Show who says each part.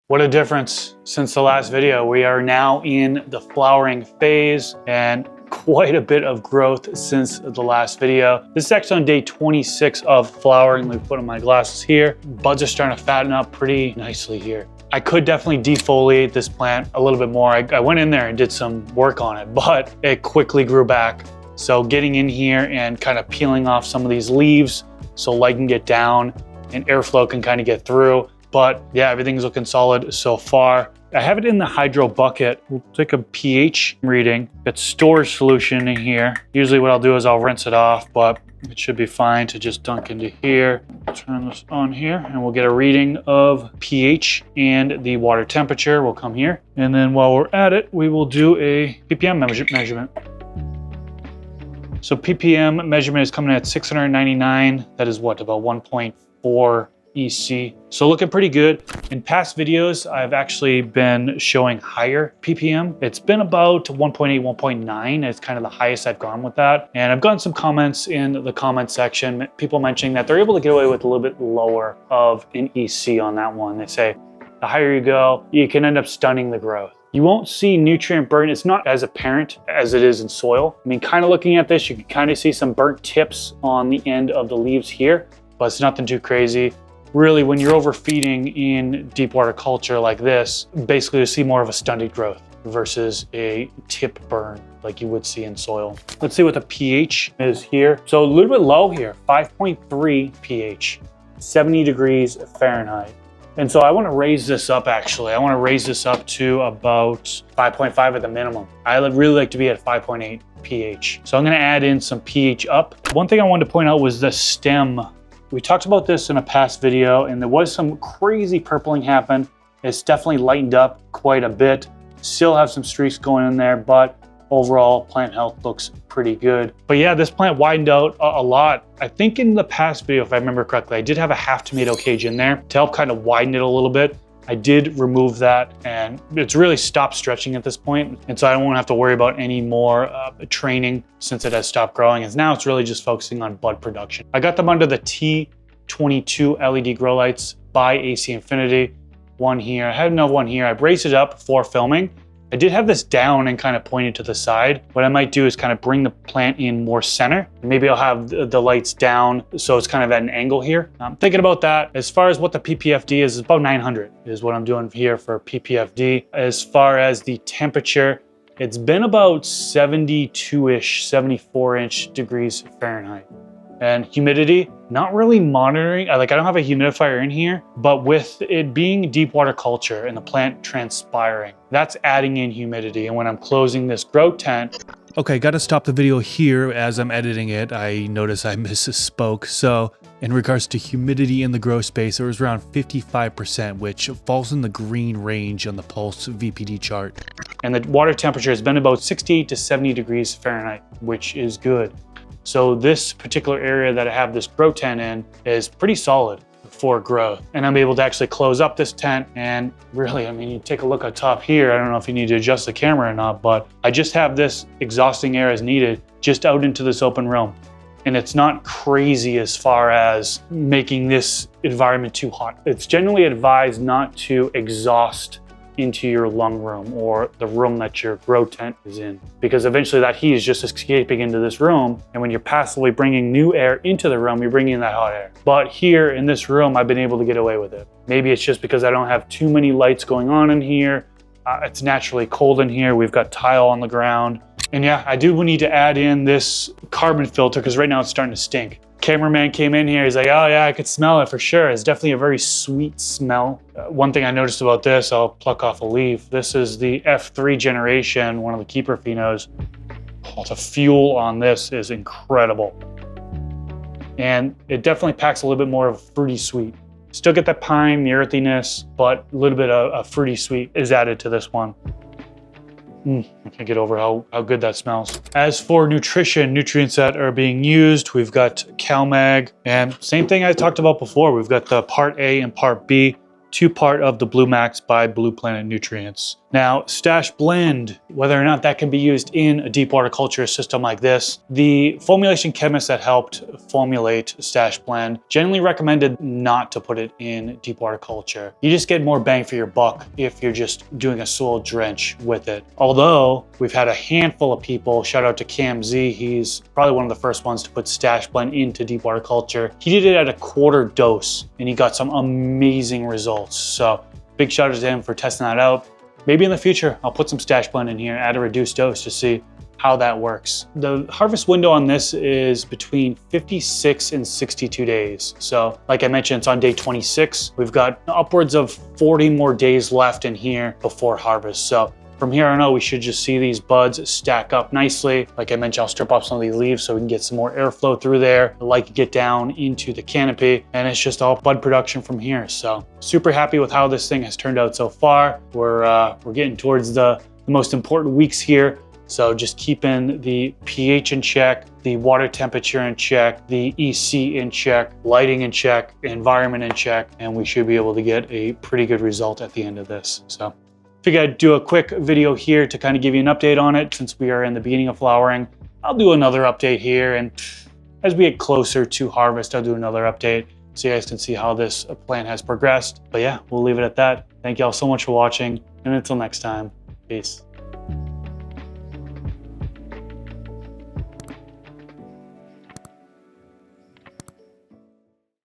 Speaker 1: What a difference since the last video. We are now in the flowering phase and quite a bit of growth since the last video. This is actually on day 26 of flowering. Let me put on my glasses here. Buds are starting to fatten up pretty nicely here. I could definitely defoliate this plant a little bit more. I went in there and did some work on it, but it quickly grew back. So getting in here and kind of peeling off some of these leaves so light can get down and airflow can kind of get through. But yeah, everything's looking solid so far. I have it in the hydro bucket. We'll take a pH reading. Got storage solution in here. Usually what I'll do is I'll rinse it off, but it should be fine to just dunk into here. Turn this on here and we'll get a reading of pH and the water temperature will come here. And then while we're at it, we will do a ppm measurement. So ppm measurement is coming at 699. That is what, about 1.4 EC. So looking pretty good. In past videos, I've actually been showing higher ppm. It's been about 1.8, 1.9. It's kind of the highest I've gone with that. And I've gotten some comments in the comment section, people mentioning that they're able to get away with a little bit lower of an EC on that one. They say the higher you go, you can end up stunning the growth. You won't see nutrient burn. It's not as apparent as it is in soil. I mean, kind of looking at this, you can kind of see some burnt tips on the end of the leaves here, but it's nothing too crazy. Really, when you're overfeeding in deep water culture like this, basically you see more of a stunted growth versus a tip burn like you would see in soil. Let's see what the pH is here. So a little bit low here, 5.3 pH, 70 degrees Fahrenheit. And so I want to raise this up actually. I want to raise this up to about 5.5 at the minimum. I really like to be at 5.8 pH. So I'm going to add in some pH up. One thing I wanted to point out was the stem. We talked about this in a past video and there was some crazy purpling happen. It's definitely lightened up quite a bit. Still have some streaks going in there, but overall plant health looks pretty good. But yeah, this plant widened out a lot. I think in the past video, if I remember correctly, I did have a half tomato cage in there to help kind of widen it a little bit. I did remove that and it's really stopped stretching at this point. And so I won't have to worry about any more training since it has stopped growing. And now it's really just focusing on bud production. I got them under the T22 LED grow lights by AC Infinity. One here, I had another one here. I raised it up for filming. I did have this down and kind of pointed to the side. What I might do is kind of bring the plant in more center. Maybe I'll have the lights down so it's kind of at an angle here. I'm thinking about that. As far as what the PPFD is, it's about 900 is what I'm doing here for PPFD. As far as the temperature, it's been about 72-ish, 74-ish degrees Fahrenheit. And humidity, not really monitoring. I don't have a humidifier in here, but with it being deep water culture and the plant transpiring, that's adding in humidity. And when I'm closing this grow tent. Okay, got to stop the video here as I'm editing it. I notice I misspoke. So in regards to humidity in the grow space, it was around 55%, which falls in the green range on the Pulse VPD chart. And the water temperature has been about 68 to 70 degrees Fahrenheit, which is good. So this particular area that I have this grow tent in is pretty solid for growth. And I'm able to actually close up this tent and really, I mean, you take a look at top here. I don't know if you need to adjust the camera or not, but I just have this exhausting air as needed just out into this open room. And it's not crazy as far as making this environment too hot. It's generally advised not to exhaust into your lung room or the room that your grow tent is in, because eventually that heat is just escaping into this room, and when you're passively bringing new air into the room, you're bringing in that hot air. But here in this room, I've been able to get away with it. Maybe it's just because I don't have too many lights going on in here. It's naturally cold in here. We've got tile on the ground. And yeah, I do need to add in this carbon filter because right now it's starting to stink. Cameraman came in here, he's like, oh yeah, I could smell it for sure. It's definitely a very sweet smell. One thing I noticed about this, I'll pluck off a leaf. This is the F3 generation, one of the keeper phenos. Oh, the fuel on this is incredible. And it definitely packs a little bit more of fruity sweet. Still get that pine, the earthiness, but a little bit of fruity sweet is added to this one. I can't get over how good that smells. As for nutrition, nutrients that are being used, we've got CalMag, and same thing I talked about before. We've got the Part A and Part B, 2-part of the Blue Max by Blue Planet Nutrients. Now, stash blend, whether or not that can be used in a deep water culture system like this, the formulation chemist that helped formulate stash blend generally recommended not to put it in deep water culture. You just get more bang for your buck if you're just doing a soil drench with it. Although we've had a handful of people, shout out to Cam Z, he's probably one of the first ones to put stash blend into deep water culture. He did it at a quarter dose and he got some amazing results. So big shout out to him for testing that out. Maybe in the future, I'll put some stash blend in here, add a reduced dose to see how that works. The harvest window on this is between 56 and 62 days. So like I mentioned, it's on day 26. We've got upwards of 40 more days left in here before harvest. So from here on out, we should just see these buds stack up nicely. Like I mentioned, I'll strip off some of these leaves so we can get some more airflow through there, the light can get down into the canopy, and it's just all bud production from here. So super happy with how this thing has turned out so far. We're getting towards the most important weeks here. So just keeping the pH in check, the water temperature in check, the EC in check, lighting in check, environment in check, and we should be able to get a pretty good result at the end of this. So figured I'd do a quick video here to kind of give you an update on it since we are in the beginning of flowering. I'll do another update here, and as we get closer to harvest, I'll do another update so you guys can see how this plant has progressed. But yeah, we'll leave it at that. Thank you all so much for watching, and until next time, peace.